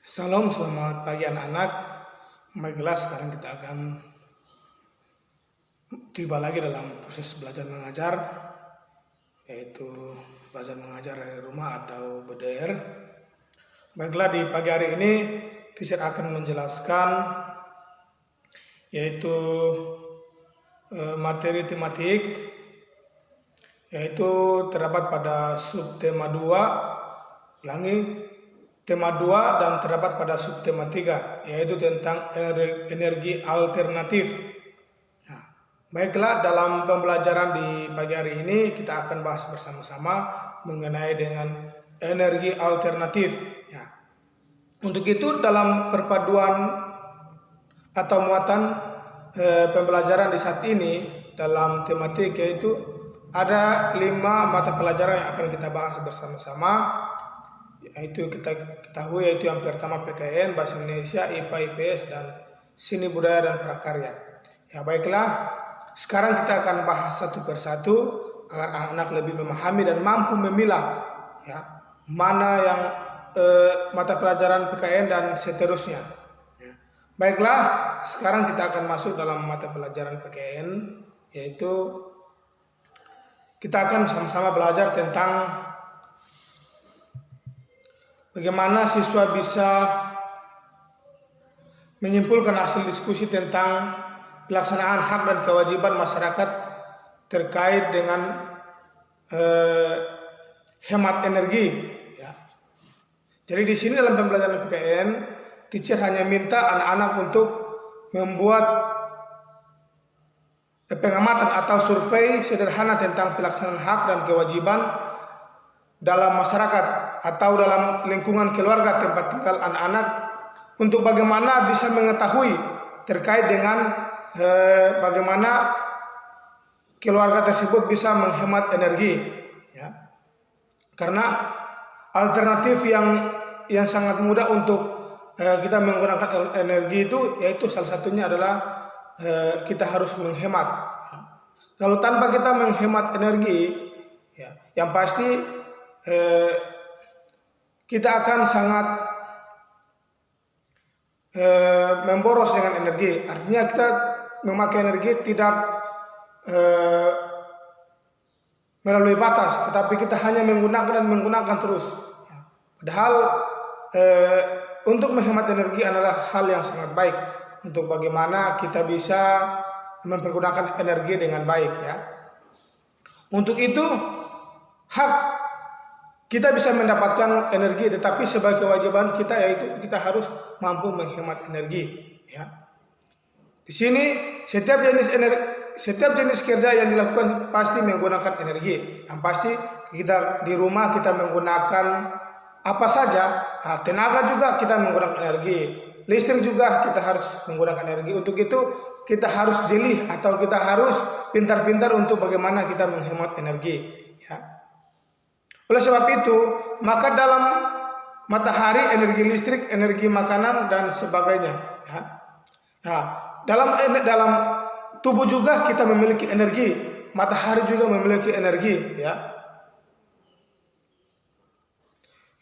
Salam, selamat pagi anak-anak. Baiklah, sekarang kita akan tiba lagi dalam proses belajar mengajar, yaitu belajar mengajar dari rumah atau BDR. Baiklah, di pagi hari ini teacher akan menjelaskan yaitu materi tematik, yaitu terdapat pada subtema 2, tema 2 dan terdapat pada subtema 3, yaitu tentang energi alternatif. Nah, baiklah, dalam pembelajaran di pagi hari ini kita akan bahas bersama-sama mengenai dengan energi alternatif. Ya. Untuk itu dalam perpaduan atau muatan pembelajaran di saat ini dalam tematik, yaitu ada 5 mata pelajaran yang akan kita bahas bersama-sama. Yaitu kita ketahui, yaitu yang pertama PKN, Bahasa Indonesia, IPA, IPS, dan Seni Budaya dan Prakarya. Ya baiklah, sekarang kita akan bahas satu persatu agar anak-anak lebih memahami dan mampu memilah ya mana yang mata pelajaran PKN dan seterusnya. Ya. Baiklah, sekarang kita akan masuk dalam mata pelajaran PKN, yaitu kita akan sama-sama belajar tentang bagaimana siswa bisa menyimpulkan hasil diskusi tentang pelaksanaan hak dan kewajiban masyarakat terkait dengan hemat energi. Ya. Jadi di sini dalam pembelajaran PKN, teacher hanya minta anak-anak untuk membuat pengamatan atau survei sederhana tentang pelaksanaan hak dan kewajiban dalam masyarakat atau dalam lingkungan keluarga tempat tinggal anak-anak, untuk bagaimana bisa mengetahui terkait dengan bagaimana keluarga tersebut bisa menghemat energi. Ya. Karena alternatif yang sangat mudah untuk kita menggunakan energi itu, yaitu salah satunya adalah kita harus menghemat. Kalau tanpa kita menghemat energi, ya, yang pasti kita akan sangat memboros dengan energi. Artinya kita memakai energi tidak melalui batas, tetapi kita hanya menggunakan dan menggunakan terus. Padahal untuk menghemat energi adalah hal yang sangat baik untuk bagaimana kita bisa mempergunakan energi dengan baik. Ya. Untuk itu hak kita bisa mendapatkan energi, tetapi sebagai kewajiban kita yaitu kita harus mampu menghemat energi. Ya. Di sini setiap jenis kerja yang dilakukan pasti menggunakan energi. Yang pasti kita di rumah kita menggunakan apa saja, tenaga juga kita menggunakan energi, listrik juga kita harus menggunakan energi. Untuk itu kita harus jeli atau kita harus pintar-pintar untuk bagaimana kita menghemat energi. Ya. Oleh sebab itu, maka dalam matahari energi listrik, energi makanan dan sebagainya. Ya. Nah, dalam tubuh juga kita memiliki energi, matahari juga memiliki energi. Ya.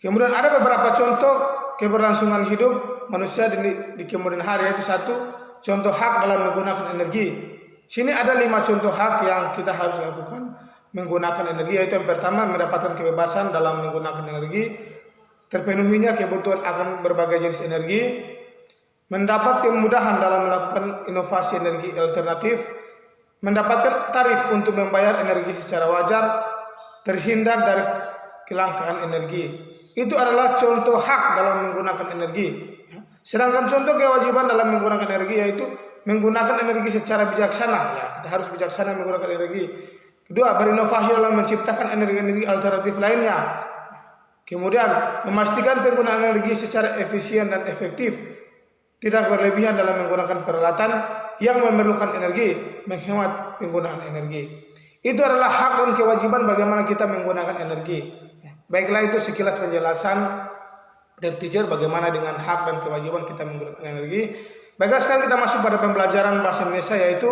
Kemudian ada beberapa contoh keberlangsungan hidup manusia di kemudian hari, yaitu satu contoh hak dalam menggunakan energi. Sini ada 5 contoh hak yang kita harus lakukan menggunakan energi, yaitu yang pertama mendapatkan kebebasan dalam menggunakan energi, terpenuhinya kebutuhan akan berbagai jenis energi, mendapat kemudahan dalam melakukan inovasi energi alternatif, mendapatkan tarif untuk membayar energi secara wajar, terhindar dari kelangkaan energi. Itu adalah contoh hak dalam menggunakan energi. Sedangkan contoh kewajiban dalam menggunakan energi yaitu menggunakan energi secara bijaksana. Ya, kita harus bijaksana menggunakan energi. Kedua, berinovasi dalam menciptakan energi-energi alternatif lainnya. Kemudian, memastikan penggunaan energi secara efisien dan efektif, tidak berlebihan dalam menggunakan peralatan yang memerlukan energi, menghemat penggunaan energi. Itu adalah hak dan kewajiban bagaimana kita menggunakan energi. Baiklah, itu sekilas penjelasan dari teacher bagaimana dengan hak dan kewajiban kita menggunakan energi. Baiklah, sekarang kita masuk pada pembelajaran bahasa Indonesia, yaitu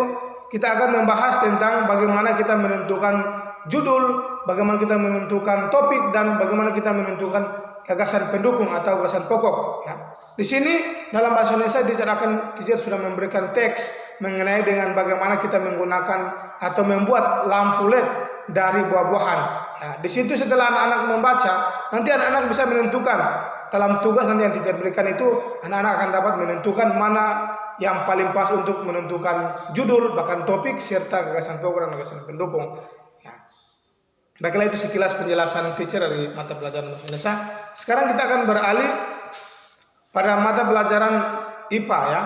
kita akan membahas tentang bagaimana kita menentukan judul, bagaimana kita menentukan topik, dan bagaimana kita menentukan gagasan pendukung atau gagasan pokok. Ya. Di sini dalam bahasa Indonesia teacher sudah memberikan teks mengenai dengan bagaimana kita menggunakan atau membuat lampu LED dari buah-buahan. Ya. Di situ setelah anak-anak membaca, nanti anak-anak bisa menentukan dalam tugas nanti yang teacher berikan itu, anak-anak akan dapat menentukan mana yang paling pas untuk menentukan judul, bahkan topik, serta gagasan pokok dan gagasan pendukung. Ya. Baiklah, itu sekilas penjelasan teacher dari mata pelajaran bahasa Indonesia. Sekarang kita akan beralih pada mata pelajaran IPA ya.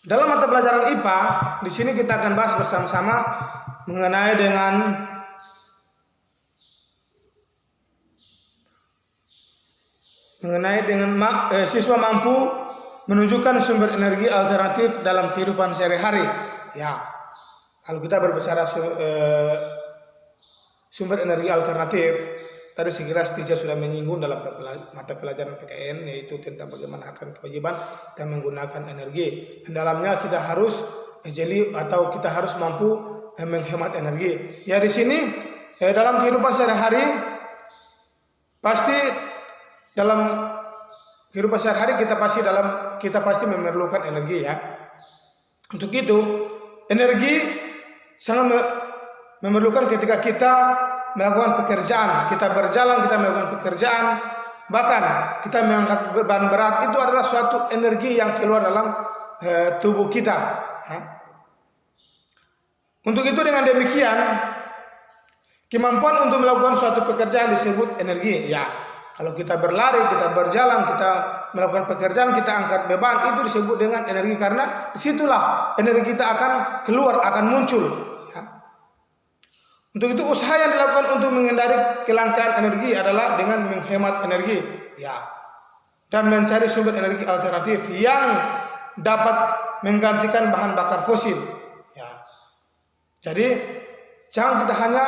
Dalam mata pelajaran IPA, di sini kita akan bahas bersama-sama mengenai dengan siswa mampu menunjukkan sumber energi alternatif dalam kehidupan sehari-hari. Ya, kalau kita berbicara sumber energi alternatif, tadi sekilas teacher sudah menyinggung dalam mata pelajaran PKN, yaitu tentang bagaimana akan kewajiban dan menggunakan energi. Dan dalamnya kita harus kita harus mampu menghemat energi. Ya, di sini dalam kehidupan sehari-hari dalam kehidupan sehari-hari kita pasti memerlukan energi ya. Untuk itu energi sangat memerlukan ketika kita melakukan pekerjaan, kita berjalan, kita melakukan pekerjaan, bahkan kita mengangkat beban berat, itu adalah suatu energi yang keluar dalam tubuh kita ya. Untuk itu dengan demikian kemampuan untuk melakukan suatu pekerjaan disebut energi ya. Kalau kita berlari, kita berjalan, kita melakukan pekerjaan, kita angkat beban, itu disebut dengan energi, karena disitulah energi kita akan keluar, akan muncul. Ya. Untuk itu usaha yang dilakukan untuk menghindari kelangkaan energi adalah dengan menghemat energi, ya, dan mencari sumber energi alternatif yang dapat menggantikan bahan bakar fosil. Ya. Jadi jangan kita hanya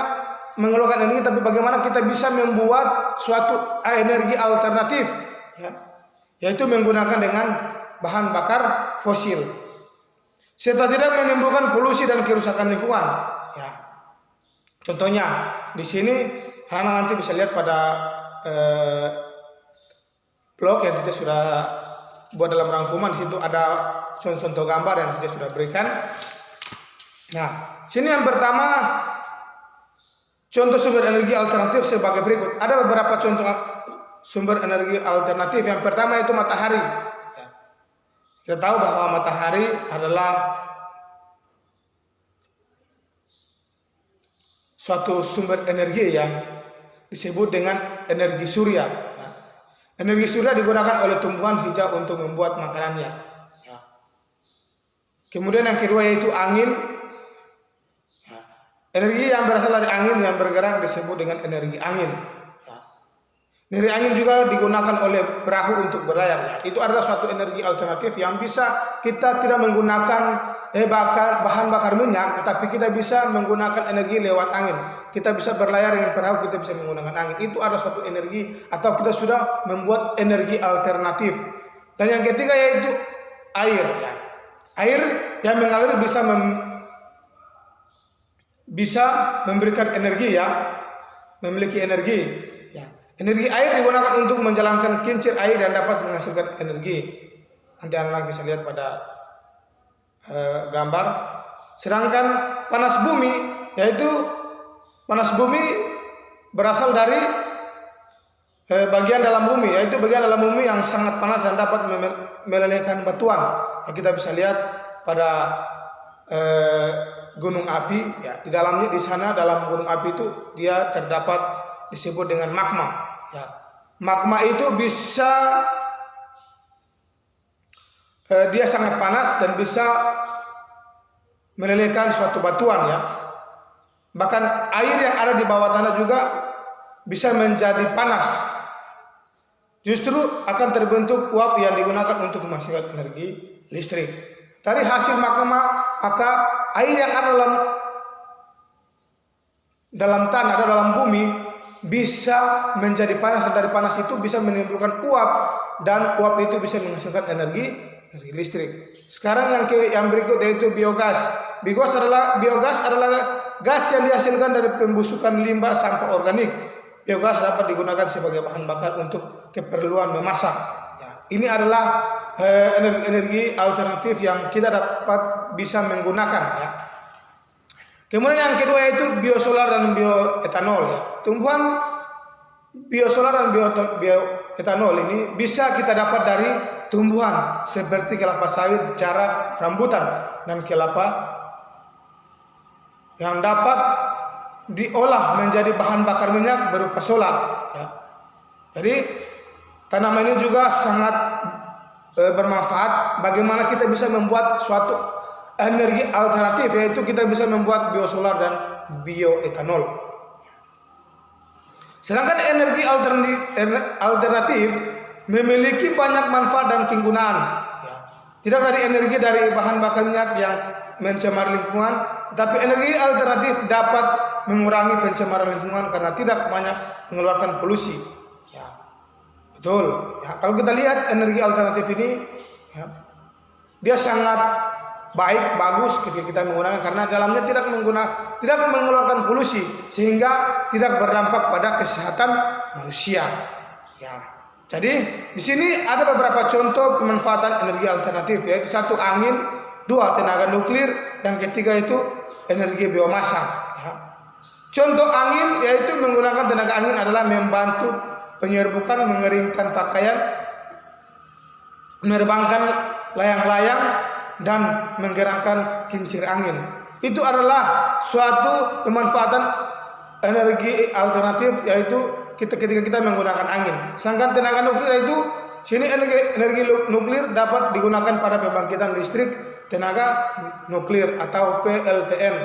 mengeluarkan energi, tapi bagaimana kita bisa membuat suatu energi alternatif ya, yaitu menggunakan dengan bahan bakar fosil serta tidak menimbulkan polusi dan kerusakan lingkungan ya. Contohnya di sini anak-anak nanti bisa lihat pada blog yang kita sudah buat dalam rangkuman. Di situ ada contoh gambar yang kita sudah berikan. Nah, sini yang pertama contoh sumber energi alternatif sebagai berikut. Ada beberapa contoh sumber energi alternatif. Yang pertama itu matahari. Kita tahu bahwa matahari adalah suatu sumber energi yang disebut dengan energi surya. Energi surya digunakan oleh tumbuhan hijau untuk membuat makanannya. Kemudian yang kedua yaitu angin. Energi yang berasal dari angin yang bergerak disebut dengan energi angin. Energi angin juga digunakan oleh perahu untuk berlayar. Itu adalah suatu energi alternatif yang bisa kita tidak menggunakan bahan bakar minyak, tetapi kita bisa menggunakan energi lewat angin. Kita bisa berlayar dengan perahu, kita bisa menggunakan angin. Itu adalah suatu energi, atau kita sudah membuat energi alternatif. Dan yang ketiga yaitu air. Air yang mengalir bisa memberikan energi ya, memiliki energi ya. Energi air digunakan untuk menjalankan kincir air dan dapat menghasilkan energi. Nanti anak-anak bisa lihat pada gambar. Sedangkan panas bumi, yaitu panas bumi berasal dari bagian dalam bumi, yaitu bagian dalam bumi yang sangat panas dan dapat melelehkan batuan. Ya, kita bisa lihat pada gunung api ya, di dalamnya di sana dalam gunung api itu dia terdapat disebut dengan magma ya. Magma itu bisa dia sangat panas dan bisa melelehkan suatu batuan ya. Bahkan air yang ada di bawah tanah juga bisa menjadi panas. Justru akan terbentuk uap yang digunakan untuk menghasilkan energi listrik. Dari hasil magma, maka air yang ada dalam tanah, ada dalam bumi bisa menjadi panas, dan dari panas itu bisa menimbulkan uap, dan uap itu bisa menghasilkan energi listrik. Sekarang yang berikut yaitu biogas. Biogas adalah gas yang dihasilkan dari pembusukan limbah sampah organik. biogas dapat digunakan sebagai bahan bakar untuk keperluan memasak. Ya, ini adalah energi alternatif yang kita dapat bisa menggunakan. Ya. Kemudian yang kedua yaitu biosolar dan bioetanol. Ya. Tumbuhan biosolar dan bioetanol ini bisa kita dapat dari tumbuhan seperti kelapa sawit, jarak, rambutan, dan kelapa yang dapat diolah menjadi bahan bakar minyak berupa solar. Ya. Jadi tanaman ini juga sangat bermanfaat. Bagaimana kita bisa membuat suatu energi alternatif, yaitu kita bisa membuat biosolar dan bioetanol. Sedangkan energi alternatif memiliki banyak manfaat dan kegunaan. Ya. Tidak dari energi dari bahan bakar minyak yang mencemari lingkungan, tapi energi alternatif dapat mengurangi pencemaran lingkungan karena tidak banyak mengeluarkan polusi. Ya. Betul. Ya, kalau kita lihat energi alternatif ini, ya, dia sangat baik, bagus ketika kita menggunakan karena dalamnya tidak mengeluarkan polusi sehingga tidak berdampak pada kesehatan manusia. Ya. Jadi di sini ada beberapa contoh pemanfaatan energi alternatif, yaitu satu angin, dua tenaga nuklir, yang ketiga itu energi biomasa. Ya. Contoh angin yaitu menggunakan tenaga angin adalah membantu penyerbukan, mengeringkan pakaian, menerbangkan layang-layang, dan menggerakkan kincir angin. Itu adalah suatu pemanfaatan energi alternatif, yaitu ketika kita menggunakan angin. Sedangkan tenaga nuklir itu sini energi nuklir dapat digunakan pada pembangkitan listrik tenaga nuklir atau PLTN.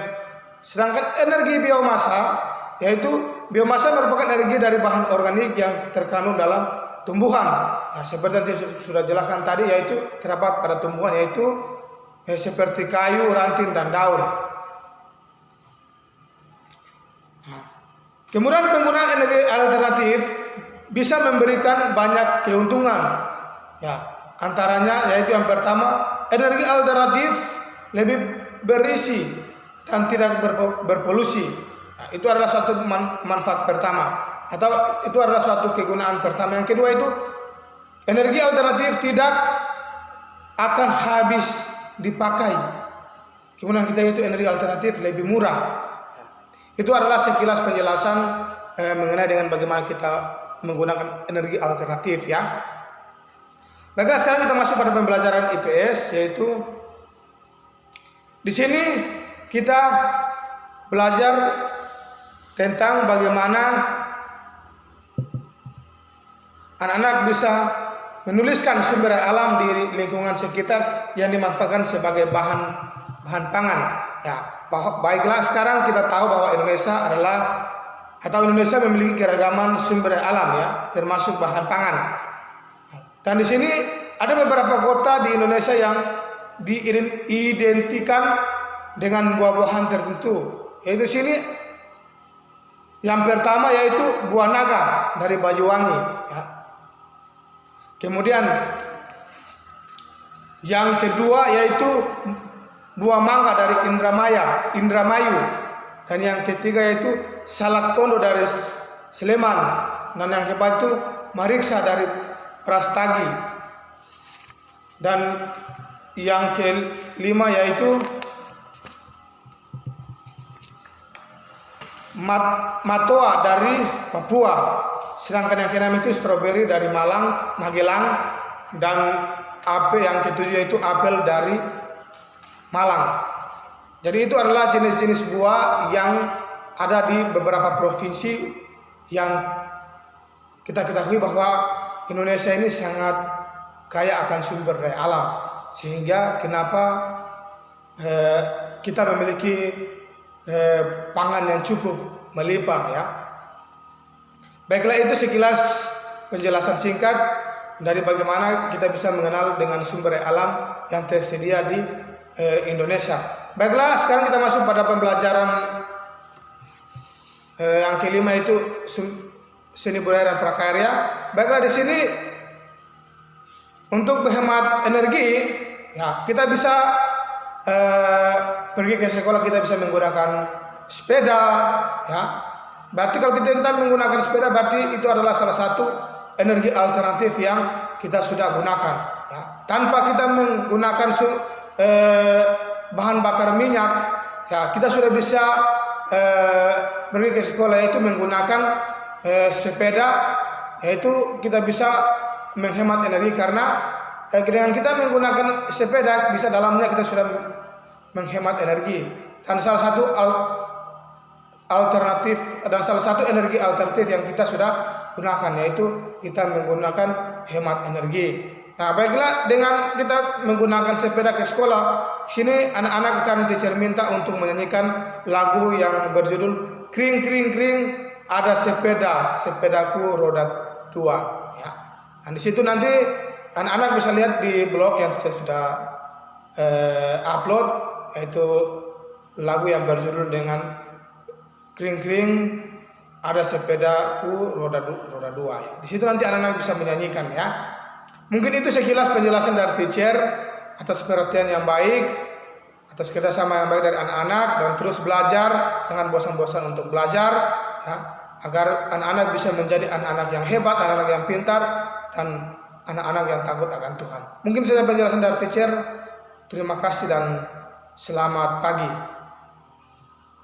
Sedangkan energi biomasa, yaitu biomasa merupakan energi dari bahan organik yang terkandung dalam tumbuhan. Ya, seperti yang sudah jelaskan tadi, yaitu terdapat pada tumbuhan, yaitu seperti kayu, ranting, dan daun. Kemudian penggunaan energi alternatif bisa memberikan banyak keuntungan. Ya, antaranya yaitu yang pertama, energi alternatif lebih berisi dan tidak berpolusi. Nah, itu adalah suatu manfaat pertama, atau itu adalah suatu kegunaan pertama. Yang kedua itu energi alternatif tidak akan habis dipakai. Kemudian kita itu energi alternatif lebih murah. Itu adalah sekilas penjelasan mengenai dengan bagaimana kita menggunakan energi alternatif, ya. Baiklah, sekarang kita masuk pada pembelajaran IPS, yaitu di sini kita belajar tentang bagaimana anak-anak bisa menuliskan sumber alam di lingkungan sekitar yang dimanfaatkan sebagai bahan pangan. Ya, baiklah, sekarang kita tahu bahwa Indonesia memiliki keragaman sumber alam, ya, termasuk bahan pangan. Dan di sini ada beberapa kota di Indonesia yang diidentikan dengan buah-buahan tertentu. Yaitu sini yang pertama yaitu buah naga dari Banyuwangi. Ya. Kemudian yang kedua yaitu buah mangga dari Indramayu. Dan yang ketiga yaitu salak tondo dari Sleman. Dan yang keempat itu mariksa dari Prastagi. Dan yang kelima yaitu matoa dari Papua. Sedangkan yang keenam itu stroberi dari Magelang, dan yang ketujuh yaitu apel dari Malang. Jadi itu adalah jenis-jenis buah yang ada di beberapa provinsi yang kita ketahui bahwa Indonesia ini sangat kaya akan sumber daya alam, sehingga kenapa kita memiliki pangan yang cukup melimpah, ya. Baiklah, itu sekilas penjelasan singkat dari bagaimana kita bisa mengenal dengan sumber daya alam yang tersedia di Indonesia. Baiklah, sekarang kita masuk pada pembelajaran yang kelima, itu seni budaya dan prakarya. Baiklah, di sini untuk menghemat energi, ya, kita bisa pergi ke sekolah, kita bisa menggunakan sepeda, ya, Berarti kalau kita menggunakan sepeda, berarti itu adalah salah satu energi alternatif yang kita sudah gunakan. Ya. Tanpa kita menggunakan bahan bakar minyak, ya kita sudah bisa pergi ke sekolah, yaitu menggunakan sepeda, yaitu kita bisa menghemat energi karena dengan kita menggunakan sepeda bisa dalamnya kita sudah menghemat energi. Dan salah satu energi alternatif yang kita sudah gunakan, yaitu kita menggunakan hemat energi. Nah, baiklah, dengan kita menggunakan sepeda ke sekolah, sini anak-anak akan teacher minta untuk menyanyikan lagu yang berjudul Kring Kring Kring Ada Sepedaku Roda 2. Ya. Dan di situ nanti anak-anak bisa lihat di blog yang saya sudah upload, yaitu lagu yang berjudul dengan Kring Kring Ada Sepedaku Roda 2. Ya. Di situ nanti anak-anak bisa menyanyikan, ya. Mungkin itu sekilas penjelasan dari teacher atas perhatian yang baik, atas kerjasama yang baik dari anak-anak, dan terus belajar, jangan bosan-bosan untuk belajar, ya, agar anak-anak bisa menjadi anak-anak yang hebat, anak-anak yang pintar, dan anak-anak yang takut akan Tuhan. Mungkin saja penjelasan dari teacher. Terima kasih dan selamat pagi.